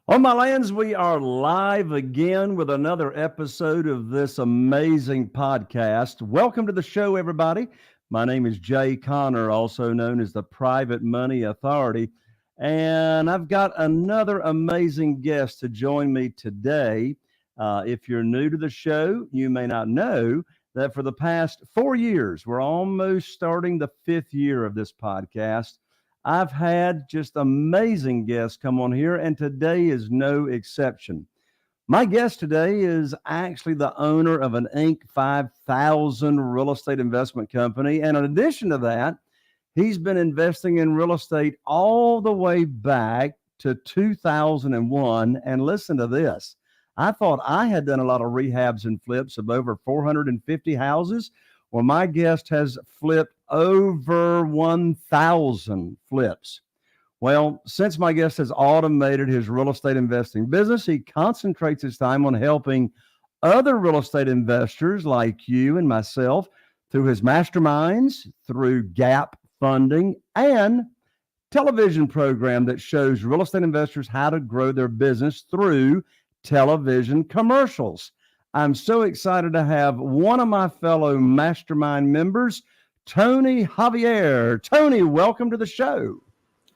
On my lands, we are live again with another episode of this amazing podcast. Welcome to the show, everybody. My name is Jay Connor, also known as the Private Money Authority, and I've got another amazing guest to join me today. If you're new to the show, you may not know that for the past 4 years, we're almost starting the fifth year of this podcast. I've had just amazing guests come on here, and today is no exception. My guest today is actually the owner of an Inc. 5000 real estate investment company. And in addition to that, he's been investing in real estate all the way back to 2001. And listen to this. I thought I had done a lot of rehabs and flips of over 450 houses. Well, my guest has flipped over 1,000 flips. Well, since my guest has automated his real estate investing business, he concentrates his time on helping other real estate investors like you and myself through his masterminds, through gap funding, and television program that shows real estate investors how to grow their business through television commercials. I'm so excited to have one of my fellow mastermind members, Tony Javier. Tony, welcome to the show.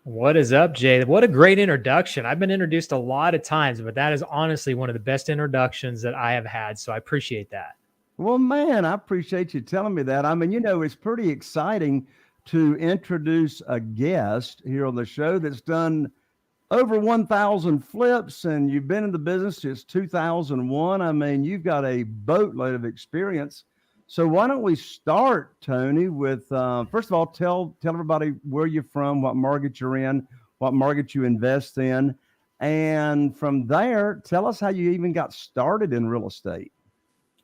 What is up, Jay? What a great introduction. I've been introduced a lot of times, but that is honestly one of the best introductions that I have had. So I appreciate that. Well, man, I appreciate you telling me that. I mean, it's pretty exciting to introduce a guest here on the show that's done over 1,000 flips, and you've been in the business since 2001. I mean, you've got a boatload of experience. So why don't we start, Tony, with first of all, tell everybody where you're from, what market you're in, what market you invest in, and from there, tell us how you even got started in real estate.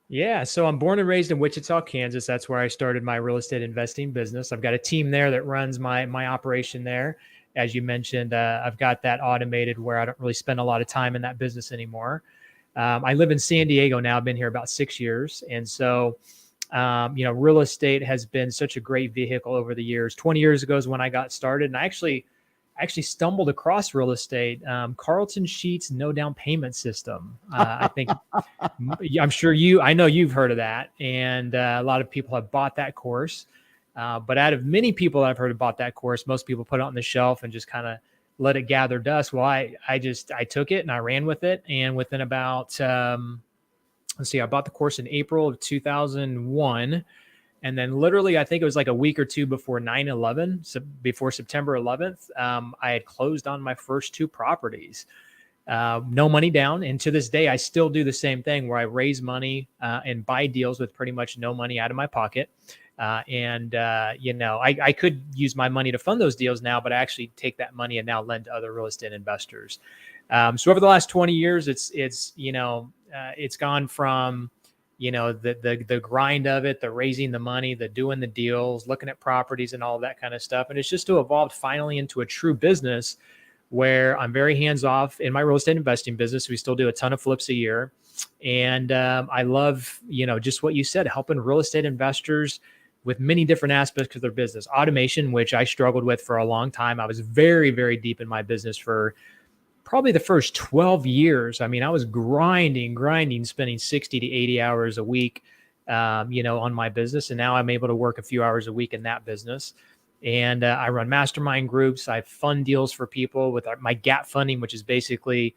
Yeah, so I'm born and raised in Wichita, Kansas. That's where I started my real estate investing business. I've got a team there that runs my operation there. As you mentioned, I've got that automated where I don't really spend a lot of time in that business anymore. I live in San Diego now. I've been here about 6 years, and so. Real estate has been such a great vehicle over the years. 20 years ago is when I got started, and I actually stumbled across real estate. Carlton Sheets no down payment system. I think I know you've heard of that, and a lot of people have bought that course. But out of many people that I've heard about that course, most people put it on the shelf and just kind of let it gather dust. Well, I took it and I ran with it, and within about I bought the course in April of 2001. And then literally, I think it was like a week or two before 9/11, so before September 11th, I had closed on my first two properties. No money down. And to this day, I still do the same thing where I raise money and buy deals with pretty much no money out of my pocket. I could use my money to fund those deals now, but I actually take that money and now lend to other real estate investors. So over the last 20 years, it's gone from, the grind of it, the raising the money, the doing the deals, looking at properties and all of that kind of stuff. And it's just to evolve finally into a true business where I'm very hands off in my real estate investing business. We still do a ton of flips a year. And I love, just what you said, helping real estate investors with many different aspects of their business. Automation, which I struggled with for a long time. I was very, very deep in my business for probably the first 12 years. I mean, I was grinding, spending 60 to 80 hours a week, on my business. And now I'm able to work a few hours a week in that business. And I run mastermind groups. I fund deals for people with my gap funding, which is basically,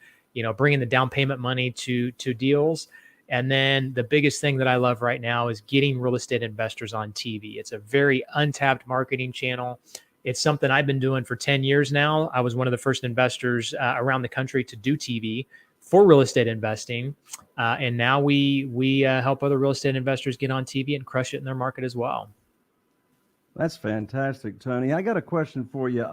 bringing the down payment money to deals. And then the biggest thing that I love right now is getting real estate investors on TV. It's a very untapped marketing channel. It's something I've been doing for 10 years now. I was one of the first investors around the country to do TV for real estate investing. And now we help other real estate investors get on TV and crush it in their market as well. That's fantastic, Tony. I got a question for you.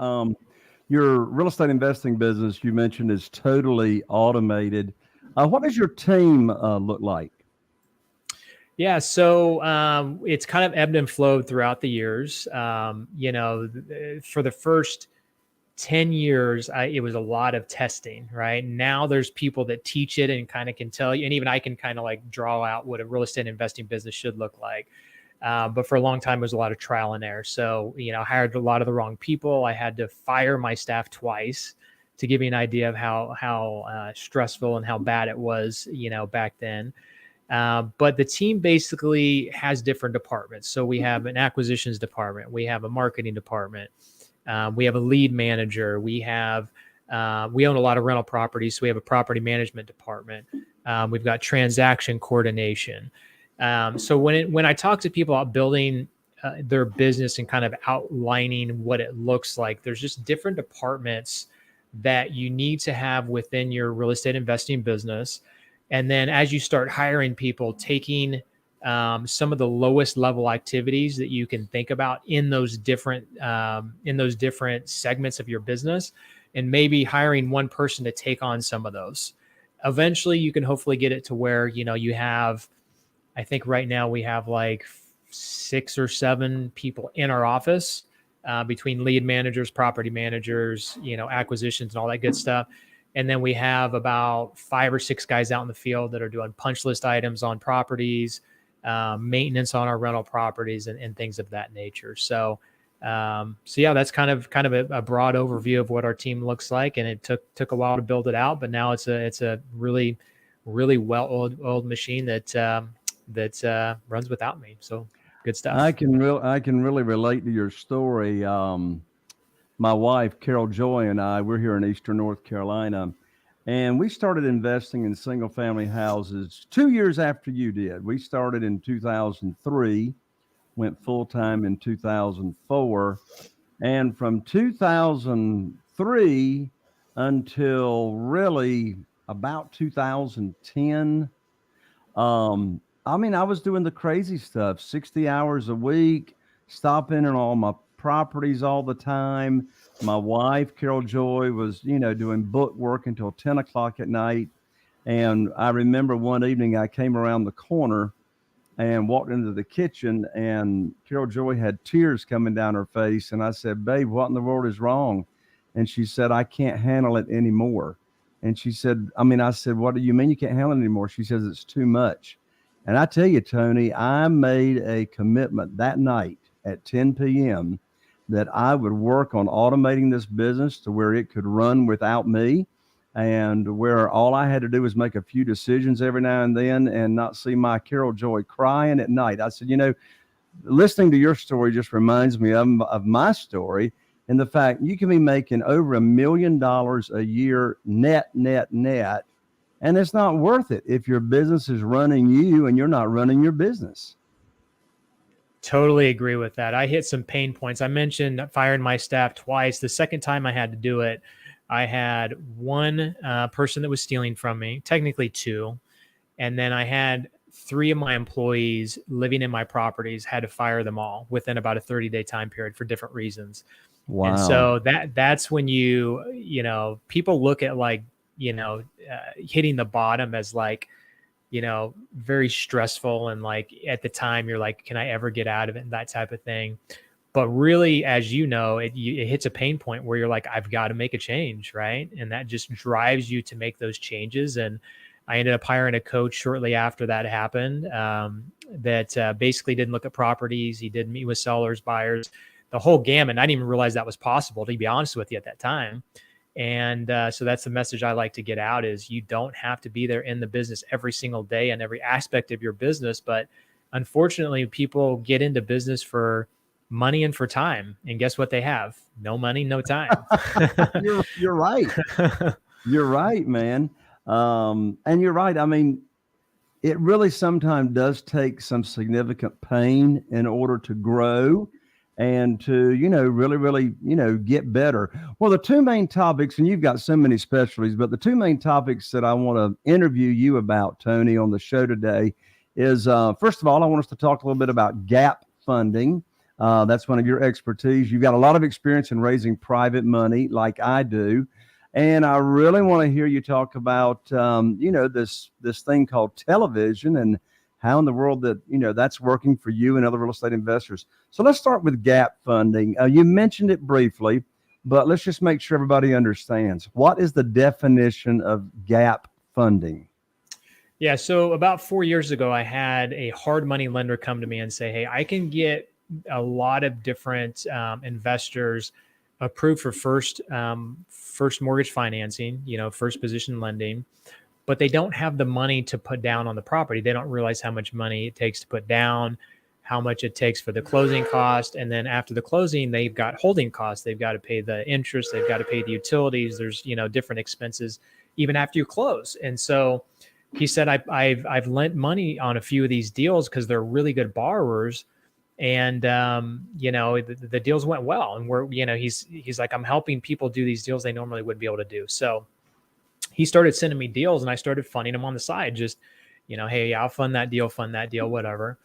Your real estate investing business, you mentioned, is totally automated. What does your team look like? Yeah, so it's kind of ebbed and flowed throughout the years. For the first 10 years, it was a lot of testing, right? Now there's people that teach it and kind of can tell you, and even I can kind of like draw out what a real estate investing business should look like. But for a long time, it was a lot of trial and error. So, I hired a lot of the wrong people. I had to fire my staff twice to give you an idea of how stressful and how bad it was, back then. But the team basically has different departments. So we have an acquisitions department, we have a marketing department, we have a lead manager, we own a lot of rental properties, so we have a property management department. We've got transaction coordination. So when I talk to people about building their business and kind of outlining what it looks like, there's just different departments that you need to have within your real estate investing business. And then as you start hiring people, taking some of the lowest level activities that you can think about in those different segments of your business, and maybe hiring one person to take on some of those. Eventually, you can hopefully get it to where, you have, I think right now we have like 6 or 7 people in our office, between lead managers, property managers, acquisitions and all that good stuff. And then we have about 5 or 6 guys out in the field that are doing punch list items on properties, maintenance on our rental properties, and things of that nature. So yeah, that's kind of a broad overview of what our team looks like. And it took a while to build it out, but now it's a really, really well-oiled machine that runs without me. So good stuff. I can really relate to your story. My wife, Carol Joy, and I, we're here in Eastern North Carolina, and we started investing in single family houses 2 years after you did. We started in 2003, went full time in 2004. And from 2003 until really about 2010, I was doing the crazy stuff, 60 hours a week, stopping in all my properties all the time. My wife, Carol Joy, was, doing book work until 10 o'clock at night. And I remember one evening I came around the corner and walked into the kitchen, and Carol Joy had tears coming down her face. And I said, "Babe, what in the world is wrong?" And she said, "I can't handle it anymore." And she said, I said, "What do you mean you can't handle it anymore?" She says, "It's too much." And I tell you, Tony, I made a commitment that night at 10 p.m. that I would work on automating this business to where it could run without me, and where all I had to do was make a few decisions every now and then and not see my Carol Joy crying at night. I said, listening to your story just reminds me of my story, and the fact you can be making over $1 million a year net, and it's not worth it if your business is running you and you're not running your business. Totally agree with that. I hit some pain points. I mentioned firing my staff twice. The second time I had to do it, I had one person that was stealing from me, technically 2. And then I had 3 of my employees living in my properties, had to fire them all within about a 30-day time period for different reasons. Wow. And so that's when people look at hitting the bottom as very stressful. And at the time you're like, can I ever get out of it? And that type of thing. But really, as it hits a pain point where you're like, I've got to make a change, right? And that just drives you to make those changes. And I ended up hiring a coach shortly after that happened, that basically didn't look at properties. He didn't meet with sellers, buyers, the whole gamut. I didn't even realize that was possible, to be honest with you, at that time. And so that's the message I like to get out, is you don't have to be there in the business every single day and every aspect of your business. But unfortunately, people get into business for money and for time. And guess what they have? No money, no time. You're right. You're right, man. And you're right. It really sometimes does take some significant pain in order to grow and to, really, get better. Well, the 2 main topics, and you've got so many specialties, but the 2 main topics that I want to interview you about, Tony, on the show today is, first of all, I want us to talk a little bit about gap funding. That's one of your expertise. You've got a lot of experience in raising private money like I do. And I really want to hear you talk about, this thing called television and how in the world that, that's working for you and other real estate investors. So let's start with gap funding. You mentioned it briefly, but let's just make sure everybody understands. What is the definition of gap funding? Yeah. So about 4 years ago, I had a hard money lender come to me and say, "Hey, I can get a lot of different investors approved for first mortgage financing, first position lending, but they don't have the money to put down on the property. They don't realize how much money it takes to put down, how much it takes for the closing cost. And then after the closing, they've got holding costs. They've got to pay the interest. They've got to pay the utilities. There's, different expenses even after you close. And so he said, I've lent money on a few of these deals because they're really good borrowers. And, the deals went well. And he's like, I'm helping people do these deals they normally wouldn't be able to do. So he started sending me deals and I started funding them on the side. Just, hey, I'll fund that deal, whatever.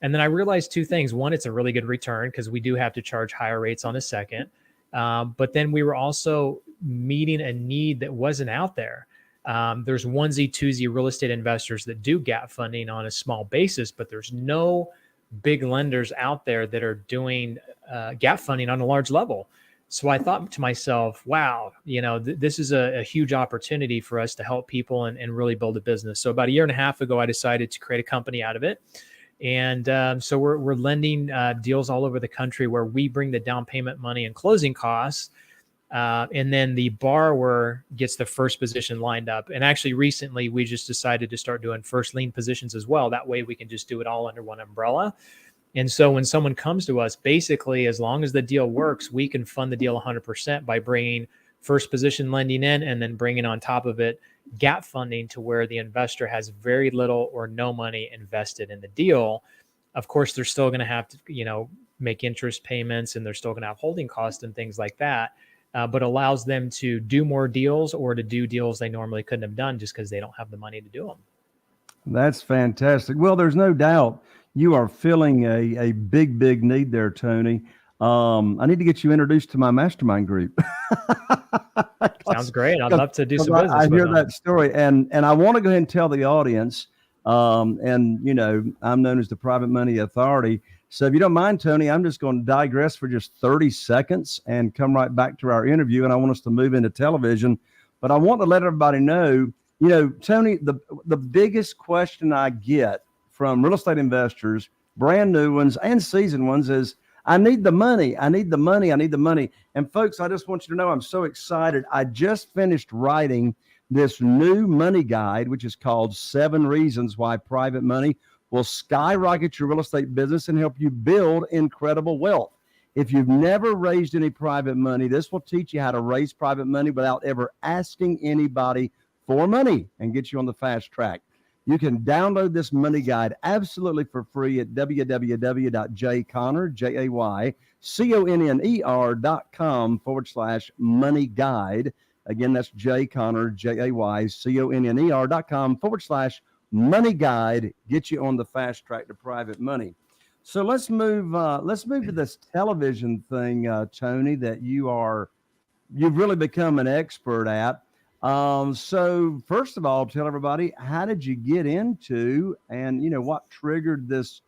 And then I realized two things. One, it's a really good return because we do have to charge higher rates on the second. But then we were also meeting a need that wasn't out there. There's onesie, twosie real estate investors that do gap funding on a small basis, but there's no big lenders out there that are doing gap funding on a large level. So I thought to myself, wow, this is a huge opportunity for us to help people and really build a business. So about a year and a half ago, I decided to create a company out of it. And so we're lending deals all over the country where we bring the down payment money and closing costs. And then the borrower gets the first position lined up. And actually recently we just decided to start doing first lien positions as well. That way we can just do it all under one umbrella. And so when someone comes to us, basically, as long as the deal works, we can fund the deal 100% by bringing first position lending in and then bringing on top of it gap funding to where the investor has very little or no money invested in the deal. Of course, they're still going to have to, make interest payments and they're still going to have holding costs and things like that. But allows them to do more deals or to do deals they normally couldn't have done just because they don't have the money to do them. That's fantastic. Well, there's no doubt you are filling a big need there, Tony. I need to get you introduced to my mastermind group. Sounds great. I'd love to do some business. I hear that story, and I want to go ahead and tell the audience. I'm known as the Private Money Authority. So if you don't mind, Tony, I'm just going to digress for just 30 seconds and come right back to our interview. And I want us to move into television, but I want to let everybody know, Tony, the biggest question I get from real estate investors, brand new ones and seasoned ones, is I need the money. I need the money. I need the money. And folks, I just want you to know I'm so excited. I just finished writing this new money guide, which is called 7 Reasons Why Private Money will skyrocket your real estate business and help you build incredible wealth. If you've never raised any private money, this will teach you how to raise private money without ever asking anybody for money and get you on the fast track. You can download this money guide absolutely for free at www.jayconner.com/money guide. Again, that's jayconner.com/money guide. Get you on the fast track to private money. So let's move to this television thing, Tony, that you've really become an expert at. So first of all, tell everybody, how did you get into, and what triggered this,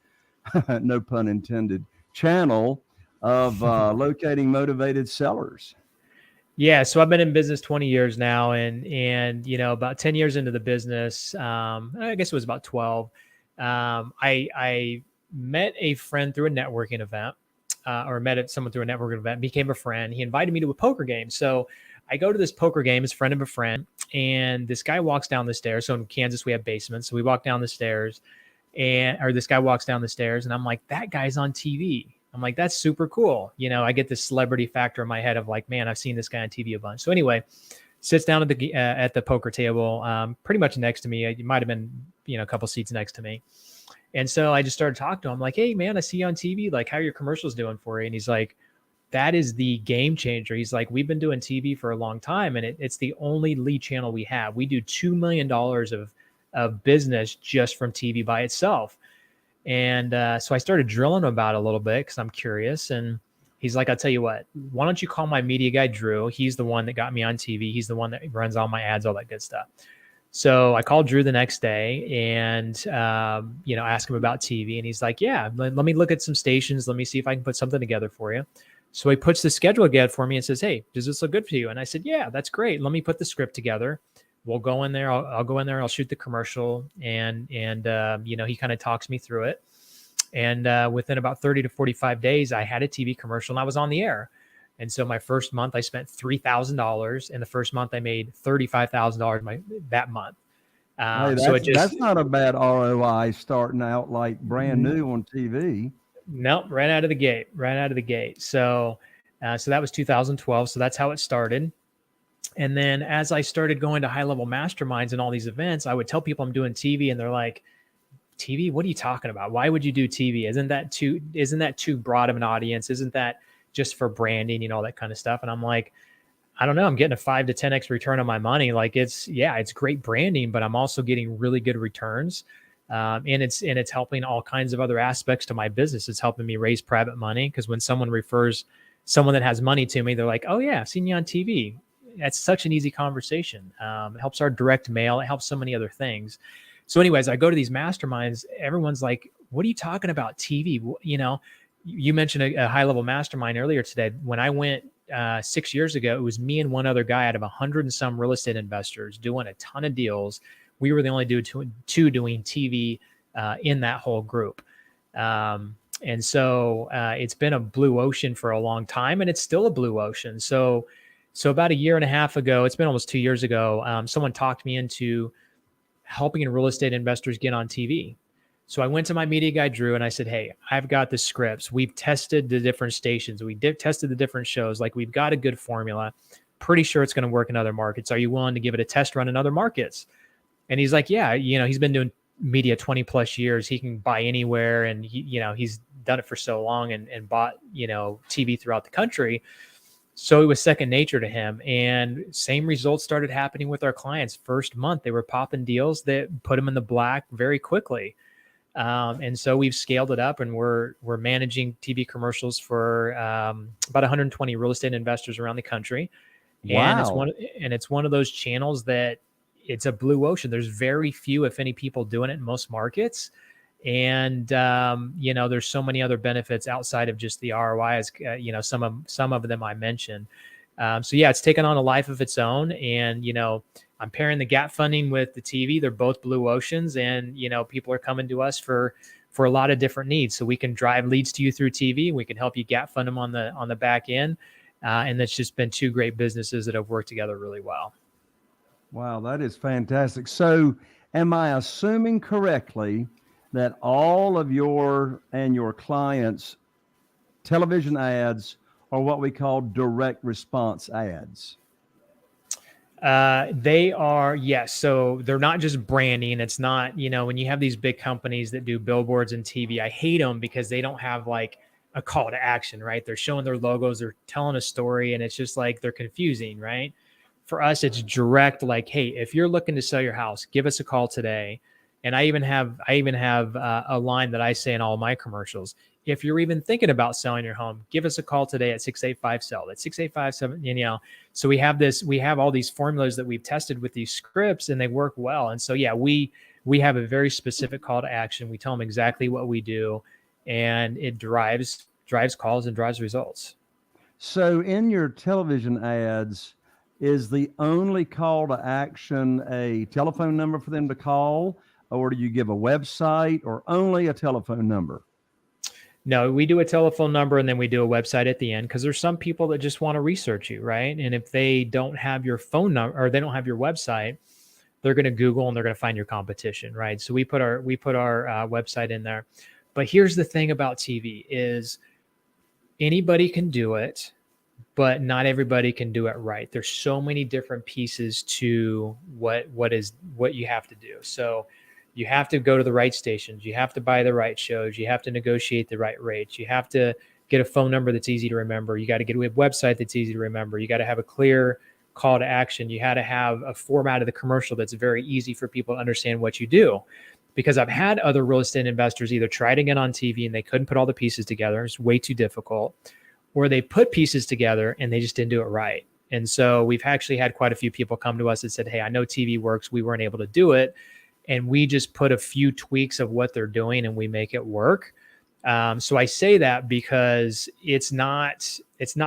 no pun intended, channel of locating motivated sellers? Yeah. So I've been in business 20 years now and about 10 years into the business, I guess it was about 12. I met a friend through a networking event, or met someone through a networking event, became a friend. He invited me to a poker game. So I go to this poker game, as a friend of a friend, and this guy walks down the stairs. So in Kansas, we have basements. So we walk down the stairs this guy walks down the stairs and I'm like, that guy's on TV. I'm like, that's super cool. I get this celebrity factor in my head of like, man, I've seen this guy on TV a bunch. So anyway, sits down at the poker table, pretty much next to me. It might've been, a couple seats next to me. And so I just started talking to him like, hey man, I see you on TV. Like, how are your commercials doing for you? And he's like, that is the game changer. He's like, we've been doing TV for a long time and it's the only lead channel we have. We do $2 million of business just from TV by itself. And so I started drilling about it a little bit because I'm curious. And he's like, I'll tell you what, why don't you call my media guy, Drew? He's the one that got me on TV. He's the one that runs all my ads, all that good stuff. So I called Drew the next day and, asked him about TV. And he's like, yeah, let me look at some stations. Let me see if I can put something together for you. So he puts the schedule together for me and says, hey, does this look good for you? And I said, yeah, that's great. Let me put the script together. We'll go in there. I'll go in there. I'll shoot the commercial. And he kind of talks me through it. And within about 30 to 45 days, I had a TV commercial and I was on the air. And so my first month I spent $3,000, and the first month I made $35,000 that month. Hey, So it that's just, not a bad ROI starting out like brand new on TV. nope, right out of the gate, right out of the gate. So, so that was 2012. So that's how it started. And then as I started going to high level masterminds and all these events, I would tell people I'm doing TV, and they're like, TV? What are you talking about? Why would you do TV? Isn't that too broad of an audience? Isn't that just for branding and all that kind of stuff? And I'm like, I don't know. I'm getting a 5 to 10x return on my money. Like it's great branding, but I'm also getting really good returns. And it's helping all kinds of other aspects to my business. It's helping me raise private money, because when someone refers someone that has money to me, they're like, oh yeah, I've seen you on TV. That's such an easy conversation. It helps our direct mail. It helps so many other things. So anyways, I go to these masterminds. Everyone's like, what are you talking about TV? You know, you mentioned a high level mastermind earlier today. When I went 6 years ago, it was me and one other guy out of 100 and some real estate investors doing a ton of deals. We were the only two doing TV in that whole group. And so it's been a blue ocean for a long time, and it's still a blue ocean. So about a year and a half ago, it's been almost 2 years ago, someone talked me into helping real estate investors get on TV. So I went to my media guy, Drew, and I said, hey, I've got the scripts. We've tested the different stations. We tested the different shows. Like, we've got a good formula. Pretty sure it's going to work in other markets. Are you willing to give it a test run in other markets? And he's like, yeah, you know, he's been doing media 20 plus years. He can buy anywhere. And he's done it for so long and bought, TV throughout the country. So it was second nature to him, and same results started happening with our clients. First month, they were popping deals that put them in the black very quickly. And so we've scaled it up, and we're managing TV commercials for about 120 real estate investors around the country. Wow. And it's one of those channels that it's a blue ocean. There's very few, if any, people doing it in most markets. And, there's so many other benefits outside of just the ROI, as some of them I mentioned. So yeah, it's taken on a life of its own. And, I'm pairing the gap funding with the TV. They're both blue oceans, and, people are coming to us for a lot of different needs. So we can drive leads to you through TV. We can help you gap fund them on the back end. And that's just been two great businesses that have worked together really well. Wow, that is fantastic. So am I assuming correctly that all of your clients' television ads are what we call direct response ads? They are, yes. So they're not just branding. It's not, when you have these big companies that do billboards and TV, I hate them because they don't have like a call to action, right? They're showing their logos, they're telling a story, and it's just like, they're confusing, right? For us, it's direct, like, hey, if you're looking to sell your house, give us a call today. And I even have a line that I say in all my commercials. If you're even thinking about selling your home, give us a call today at 685-SELL. That's 685-7. So we have all these formulas that we've tested with these scripts, and they work well. And so, yeah, we have a very specific call to action. We tell them exactly what we do, and it drives calls and drives results. So in your television ads, is the only call to action a telephone number for them to call, or do you give a website, or only a telephone number? No, we do a telephone number, and then we do a website at the end, because there's some people that just want to research you, right? And if they don't have your phone number, or they don't have your website, they're going to Google and they're going to find your competition, right? So we put our website in there. But here's the thing about TV is anybody can do it, but not everybody can do it right. There's so many different pieces to what you have to do. So you have to go to the right stations. You have to buy the right shows. You have to negotiate the right rates. You have to get a phone number that's easy to remember. You got to get a website that's easy to remember. You got to have a clear call to action. You had to have a format of the commercial that's very easy for people to understand what you do. Because I've had other real estate investors either try to get on TV and they couldn't put all the pieces together. It's way too difficult. Or they put pieces together and they just didn't do it right. And so we've actually had quite a few people come to us and said, hey, I know TV works. We weren't able to do it. And we just put a few tweaks of what they're doing and we make it work. So I say that because it's not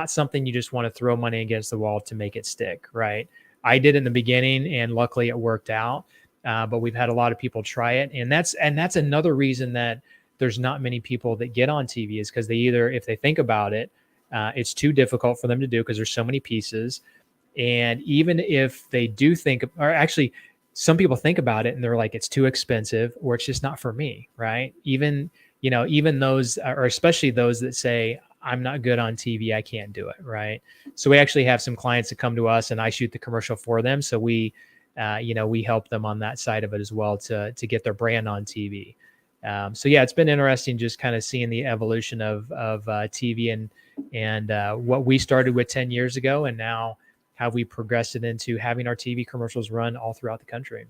something you just want to throw money against the wall to make it stick, right? I did in the beginning, and luckily it worked out. But we've had a lot of people try it, and that's another reason that there's not many people that get on TV is because they either, if they think about it, It's too difficult for them to do because there's so many pieces. And even if they do think, or actually some people think about it and they're like, it's too expensive or it's just not for me, right? Even those, or especially those that say, I'm not good on TV, I can't do it, right? So we actually have some clients that come to us and I shoot the commercial for them. So we help them on that side of it as well to get their brand on TV. So yeah, it's been interesting just kind of seeing the evolution of TV and what we started with 10 years ago, and now how we progressed it into having our TV commercials run all throughout the country.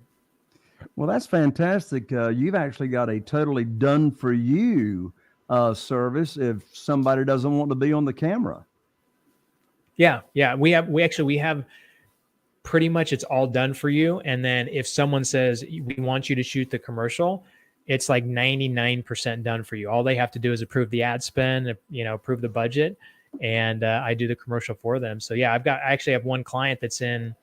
Well, that's fantastic. You've actually got a totally done for you service if somebody doesn't want to be on the camera. Yeah. We have pretty much it's all done for you. And then if someone says we want you to shoot the commercial, it's like 99% done for you. All they have to do is approve the ad spend, approve the budget, and I do the commercial for them. So yeah, I actually have one client that's in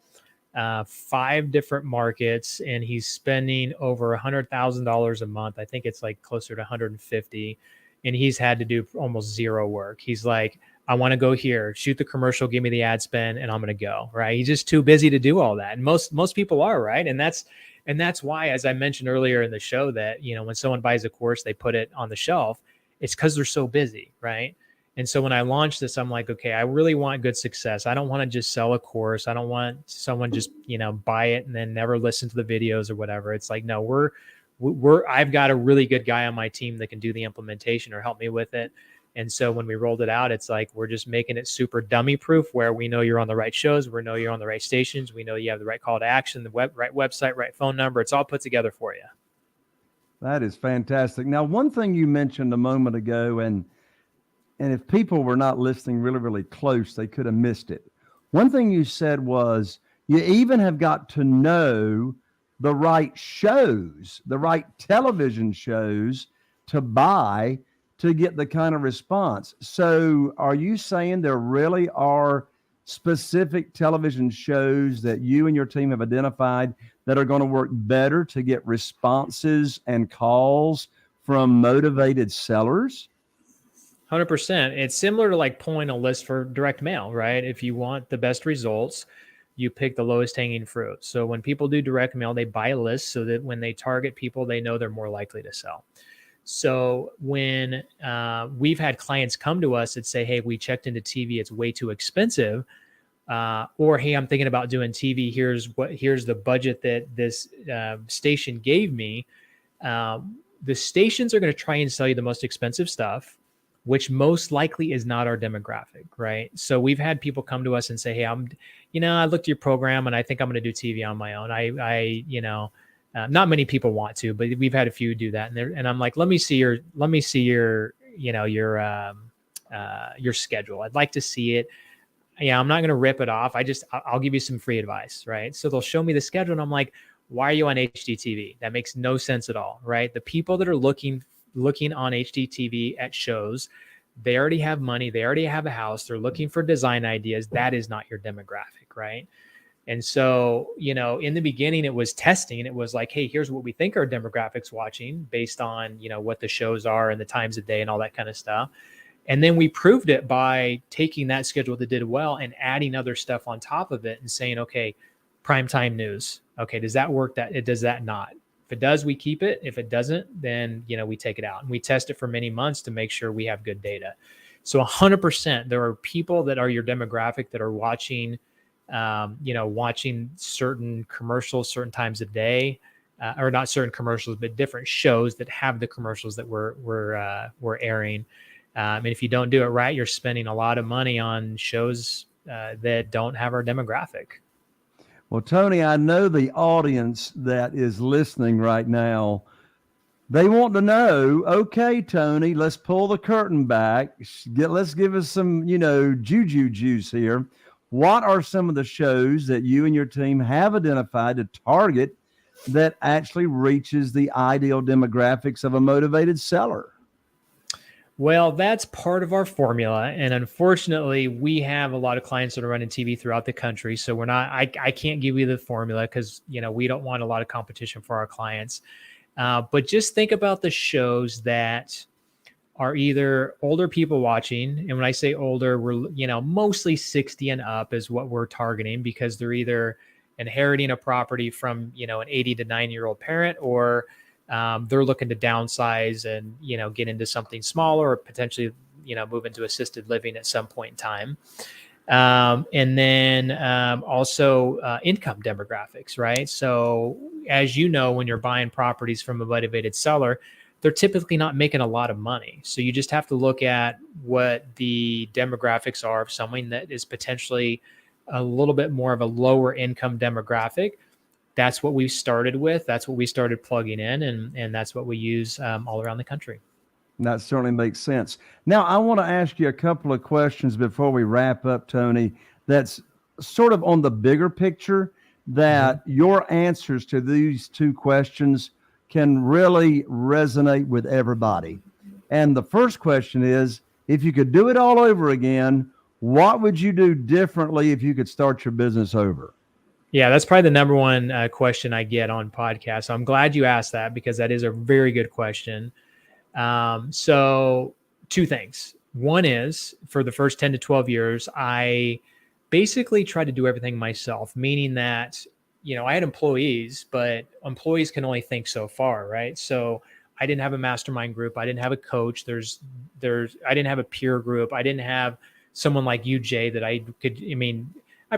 5 different markets, and he's spending over $100,000 a month. I think it's like closer to 150, and he's had to do almost zero work. He's like, I want to go here, shoot the commercial, give me the ad spend, and I'm going to go, right? He's just too busy to do all that. And most people are, right? And that's why, as I mentioned earlier in the show, that, when someone buys a course, they put it on the shelf. It's because they're so busy, right? And so when I launched this, I'm like, okay, I really want good success. I don't want to just sell a course. I don't want someone just, buy it and then never listen to the videos or whatever. It's like, no, I've got a really good guy on my team that can do the implementation or help me with it. And so when we rolled it out, it's like, we're just making it super dummy proof, where we know you're on the right shows. We know you're on the right stations. We know you have the right call to action, the right website, right phone number. It's all put together for you. That is fantastic. Now, one thing you mentioned a moment ago, and if people were not listening really, really close, they could have missed it. One thing you said was you even have got to know the right shows, the right television shows to buy to get the kind of response. So are you saying there really are specific television shows that you and your team have identified that are going to work better to get responses and calls from motivated sellers? 100%. It's similar to like pulling a list for direct mail, right? If you want the best results, you pick the lowest hanging fruit. So when people do direct mail, they buy a list so that when they target people, they know they're more likely to sell. So when we've had clients come to us that say, hey, we checked into TV, it's way too expensive. Or, hey, I'm thinking about doing TV. Here's the budget that this station gave me. The stations are going to try and sell you the most expensive stuff, which most likely is not our demographic, right? So we've had people come to us and say, hey, I looked at your program and I think I'm going to do TV on my own. Not many people want to, but we've had a few do that. And I'm like, let me see your schedule. I'd like to see it. Yeah, I'm not going to rip it off. I'll give you some free advice, right? So they'll show me the schedule and I'm like, why are you on HDTV? That makes no sense at all, right? The people that are looking on HDTV at shows, they already have money. They already have a house. They're looking for design ideas. That is not your demographic, right? And so, in the beginning, it was testing. And it was like, hey, here's what we think our demographic's watching based on, what the shows are and the times of day and all that kind of stuff. And then we proved it by taking that schedule that did well and adding other stuff on top of it and saying, okay, primetime news. Okay, does that work? Does that not? If it does, we keep it. If it doesn't, then, we take it out. And we test it for many months to make sure we have good data. So 100%, there are people that are your demographic that are watching, watching certain commercials, certain times of day, or not certain commercials, but different shows that have the commercials that we're airing. And if you don't do it right, you're spending a lot of money on shows that don't have our demographic. Well, Tony, I know the audience that is listening right now, they want to know, okay, Tony, let's pull the curtain back. Let's give us some, juju juice here. What are some of the shows that you and your team have identified to target that actually reaches the ideal demographics of a motivated seller? Well, that's part of our formula. And unfortunately, we have a lot of clients that are running TV throughout the country. So I can't give you the formula because, we don't want a lot of competition for our clients. But just think about the shows that are either older people watching. And when I say older, we're, mostly 60 and up is what we're targeting, because they're either inheriting a property from, an 80 to 90-year-old parent, or they're looking to downsize and, get into something smaller, or potentially, move into assisted living at some point in time. And then also income demographics, right? So as you know, when you're buying properties from a motivated seller, they're typically not making a lot of money. So you just have to look at what the demographics are of someone that is potentially a little bit more of a lower income demographic. That's what we started with. That's what we started plugging in, and that's what we use all around the country. That certainly makes sense. Now, I want to ask you a couple of questions before we wrap up, Tony, that's sort of on the bigger picture, that your answers to these two questions can really resonate with everybody. And the first question is, if you could do it all over again, what would you do differently if you could start your business over? Yeah, that's probably the number one question I get on podcasts. So I'm glad you asked that, because that is a very good question. So two things. One is, for the first 10 to 12 years, I basically tried to do everything myself, meaning that, I had employees, but employees can only think so far, right? So I didn't have a mastermind group. I didn't have a coach. I didn't have a peer group. I didn't have someone like you, Jay, that I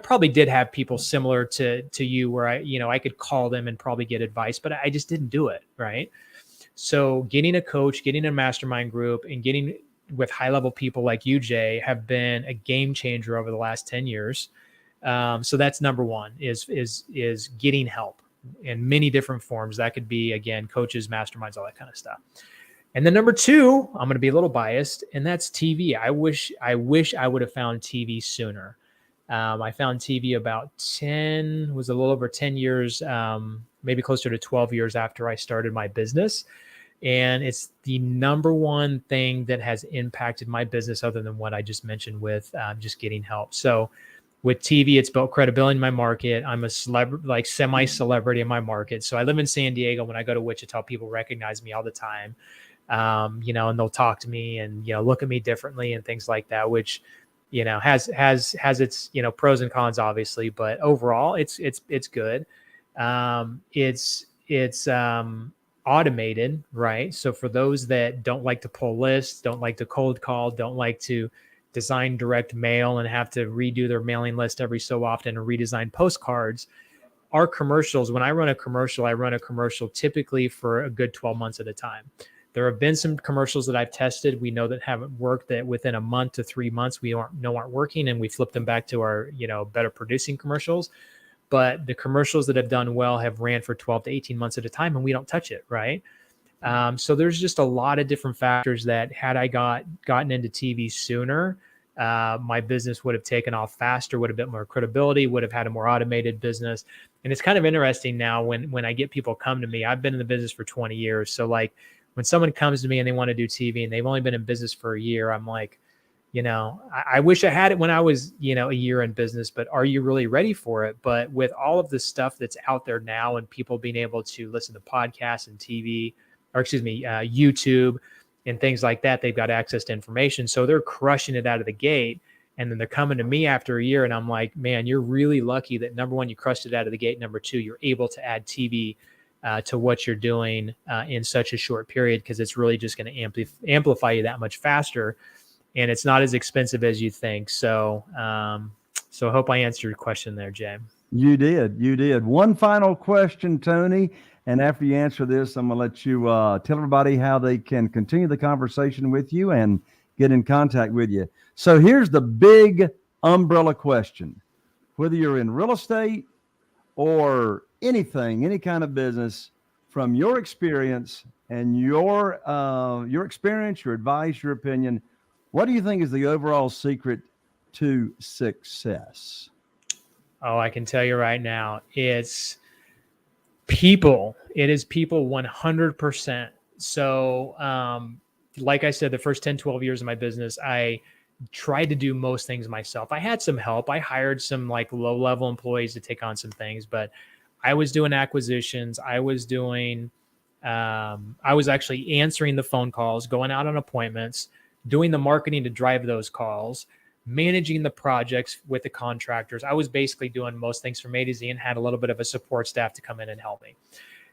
probably did have people similar to you where I could call them and probably get advice, but I just didn't do it, right? So getting a coach, getting a mastermind group, and getting with high-level people like you, Jay, have been a game changer over the last 10 years. So that's number one, is getting help in many different forms. That could be, again, coaches, masterminds, all that kind of stuff. And then number two, I'm going to be a little biased, and that's TV. I wish I would have found TV sooner. I found TV about a little over 10 years, maybe closer to 12 years after I started my business. And it's the number one thing that has impacted my business, other than what I just mentioned with just getting help. So with TV, it's built credibility in my market. I'm a celebrity, like semi-celebrity in my market. So I live in San Diego. When I go to Wichita, people recognize me all the time, and they'll talk to me and, look at me differently and things like that, which, has its, pros and cons, obviously, but overall it's good. It's automated, right? So for those that don't like to pull lists, don't like to cold call, don't like to design direct mail and have to redo their mailing list every so often and redesign postcards, our commercials, when I run a commercial typically for a good 12 months at a time. There have been some commercials that I've tested, we know that haven't worked, that within a month to 3 months we aren't working, and we flip them back to our, better producing commercials. But the commercials that have done well have ran for 12 to 18 months at a time, and we don't touch it, right? So there's just a lot of different factors that, had I gotten into TV sooner, my business would have taken off faster, would have been more credibility, would have had a more automated business. And it's kind of interesting now when I get people come to me. I've been in the business for 20 years. So like, when someone comes to me and they want to do TV and they've only been in business for a year, I'm like, I wish I had it when I was, a year in business, but are you really ready for it? But with all of the stuff that's out there now, and people being able to listen to podcasts and YouTube and things like that, they've got access to information. So they're crushing it out of the gate. And then they're coming to me after a year, and I'm like, man, you're really lucky that, number one, you crushed it out of the gate. Number two, you're able to add TV to what you're doing in such a short period, because it's really just going to amplify you that much faster, and it's not as expensive as you think. So I hope I answered your question there, Jay. You did. One final question, Tony, and after you answer this, I'm going to let you tell everybody how they can continue the conversation with you and get in contact with you. So here's the big umbrella question. Whether you're in real estate or anything, any kind of business, from your experience and your experience, your advice, your opinion, what do you think is the overall secret to success? Oh, I can tell you right now, it's people. It is people 100%. So, like I said, the first 10, 12 years of my business, I tried to do most things myself. I had some help. I hired some like low-level employees to take on some things, but I was doing acquisitions. I was doing I was actually answering the phone calls, going out on appointments, doing the marketing to drive those calls, managing the projects with the contractors. I was basically doing most things from A to Z and had a little bit of a support staff to come in and help me.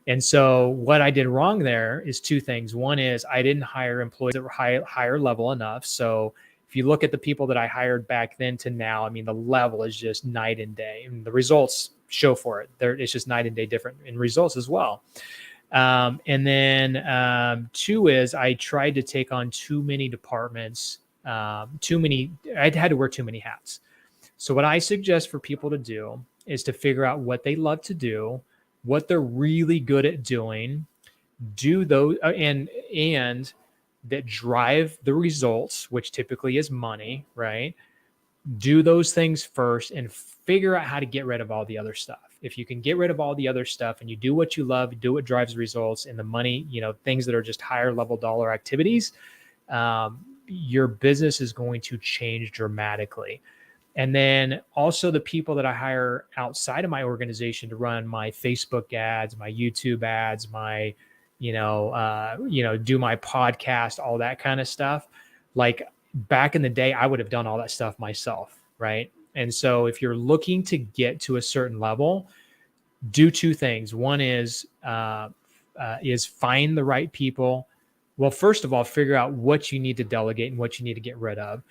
And so what I did wrong there is two things. One is I didn't hire employees that were higher level enough. So if you look at the people that I hired back then to now, I mean, the level is just night and day, and the results show for it. It's just night and day different in results as well. And then two is I tried to take on too many departments, I had to wear too many hats. So what I suggest for people to do is to figure out what they love to do, what they're really good at doing, do those, and that drive the results, which typically is money, right? Do those things first and figure out how to get rid of all the other stuff. If you can get rid of all the other stuff and you do what you love, do what drives results, and the money, things that are just higher level dollar activities, your business is going to change dramatically. And then also the people that I hire outside of my organization to run my Facebook ads, my YouTube ads, my, do my podcast, all that kind of stuff. Like back in the day, I would have done all that stuff myself, right? And so if you're looking to get to a certain level, do two things. One is find the right people. Well, first of all, figure out what you need to delegate and what you need to get rid of.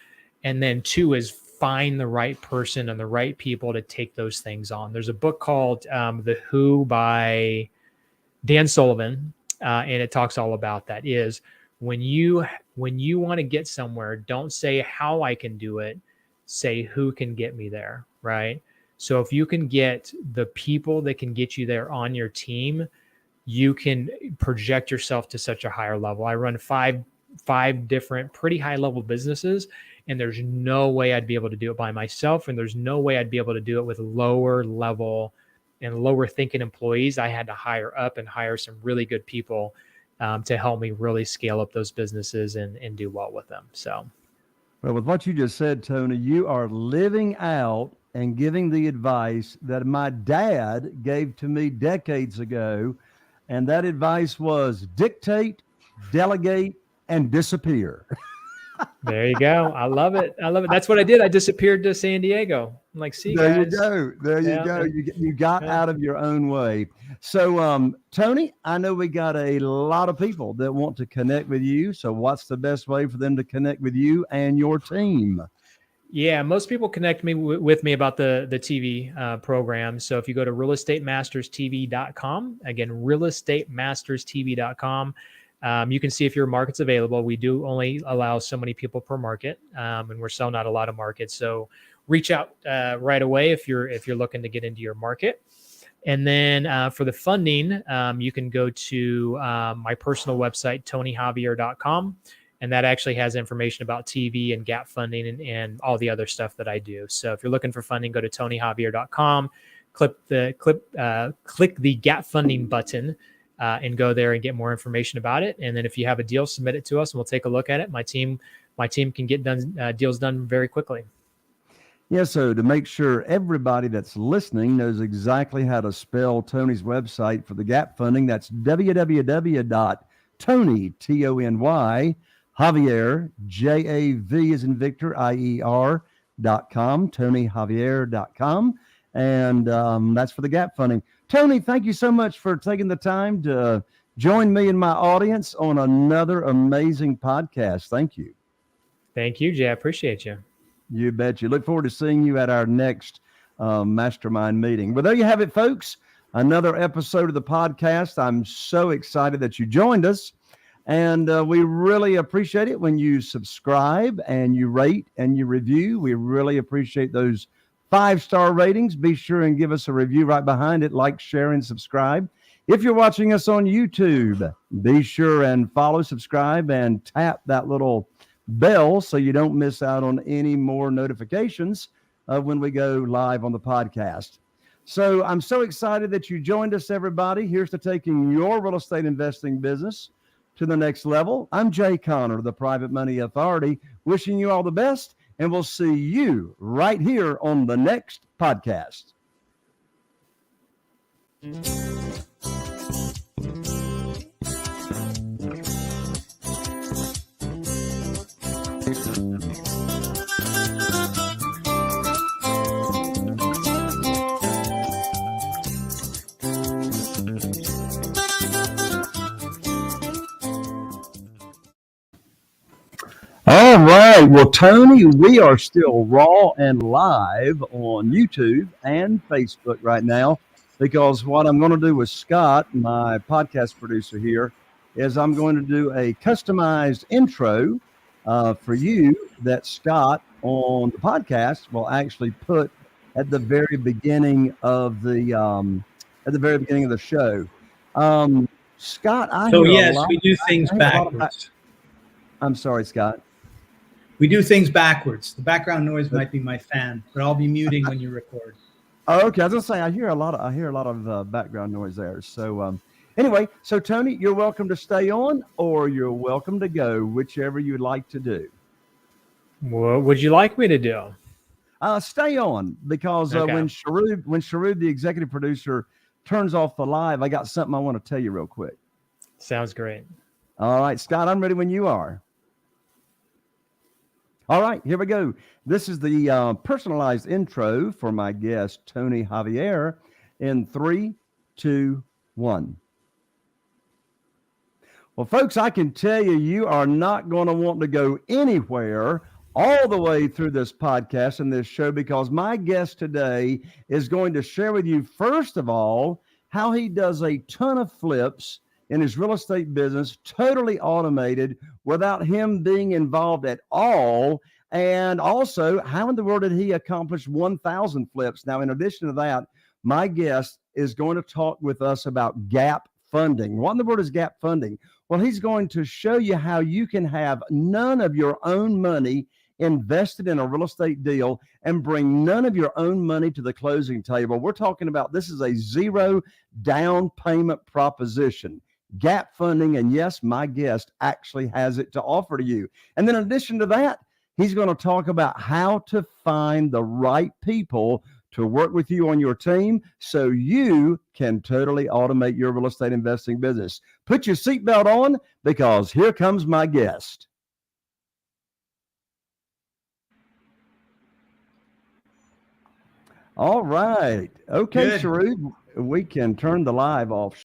And then two is find the right person and the right people to take those things on. There's a book called The Who by Dan Sullivan, and it talks all about that. Is when you want to get somewhere, don't say how I can do it, say who can get me there, right? So if you can get the people that can get you there on your team, you can project yourself to such a higher level. I run five different pretty high level businesses, and there's no way I'd be able to do it by myself. And there's no way I'd be able to do it with lower level and lower thinking employees. I had to hire up and hire some really good people to help me really scale up those businesses and do well with them. So, well, with what you just said, Tony, you are living out and giving the advice that my dad gave to me decades ago. And that advice was dictate, delegate, and disappear. There you go. I love it. That's what I did. I disappeared to San Diego. I'm like, see, there guys. you go. There you go. You got out of your own way. So, Tony, I know we got a lot of people that want to connect with you. So what's the best way for them to connect with you and your team? Yeah, most people connect with me about the TV program. So if you go to realestatemasters.tv.com, again, realestatemasters.tv.com, you can see if your market's available. We do only allow so many people per market, and we're selling out a lot of markets. So reach out right away if you're looking to get into your market. And then for the funding, you can go to my personal website, tonyjavier.com. And that actually has information about TV and gap funding and all the other stuff that I do. So if you're looking for funding, go to tonyjavier.com, click the gap funding button, and go there and get more information about it. And then if you have a deal, submit it to us and we'll take a look at it. My team can get deals done very quickly. Yeah, so to make sure everybody that's listening knows exactly how to spell Tony's website for the gap funding, that's www.tony, Tony, Javier, Jav as in Victor, IER.com, TonyJavier.com. And that's for the gap funding. Tony, thank you so much for taking the time to join me and my audience on another amazing podcast. Thank you. Thank you, Jay. I appreciate you. You bet you. Look forward to seeing you at our next Mastermind meeting. Well, there you have it, folks. Another episode of the podcast. I'm so excited that you joined us. And we really appreciate it when you subscribe and you rate and you review. We really appreciate those 5-star ratings. Be sure and give us a review right behind it. Like, share, and subscribe. If you're watching us on YouTube, be sure and follow, subscribe, and tap that little bell so you don't miss out on any more notifications when we go live on the podcast. So I'm so excited that you joined us, everybody. Here's to taking your real estate investing business to the next level. I'm Jay Connor, the Private Money Authority, wishing you all the best, and we'll see you right here on the next podcast. All right. Well, Tony, we are still raw and live on YouTube and Facebook right now because what I'm going to do with Scott, my podcast producer here, is I'm going to do a customized intro for you that Scott on the podcast will actually put at the very beginning of the show. Scott, I So hear a yes, lot. we do things I hear a lot of backwards. I'm sorry, Scott. We do things backwards. The background noise might be my fan, but I'll be muting when you record. Oh, okay. I was gonna say I hear a lot of background noise there. So anyway, so Tony, you're welcome to stay on, or you're welcome to go, whichever you'd like to do. What would you like me to do? Stay on because Okay. when Sharud, the executive producer, turns off the live, I got something I want to tell you real quick. Sounds great. All right, Scott, I'm ready when you are. All right, here we go. This is the personalized intro for my guest, Tony Javier, in 3, 2, 1. Well, folks, I can tell you, you are not going to want to go anywhere all the way through this podcast and this show because my guest today is going to share with you, first of all, how he does a ton of flips in his real estate business, totally automated without him being involved at all. And also, how in the world did he accomplish 1,000 flips? Now, in addition to that, my guest is going to talk with us about gap funding. What in the world is gap funding? Well, he's going to show you how you can have none of your own money invested in a real estate deal and bring none of your own money to the closing table. We're talking about this is a zero down payment proposition. Gap funding, and yes, my guest actually has it to offer to you. And then in addition to that, he's going to talk about how to find the right people to work with you on your team so you can totally automate your real estate investing business. Put your seatbelt on because here comes my guest. All right. Okay, Good. Sharud, we can turn the live off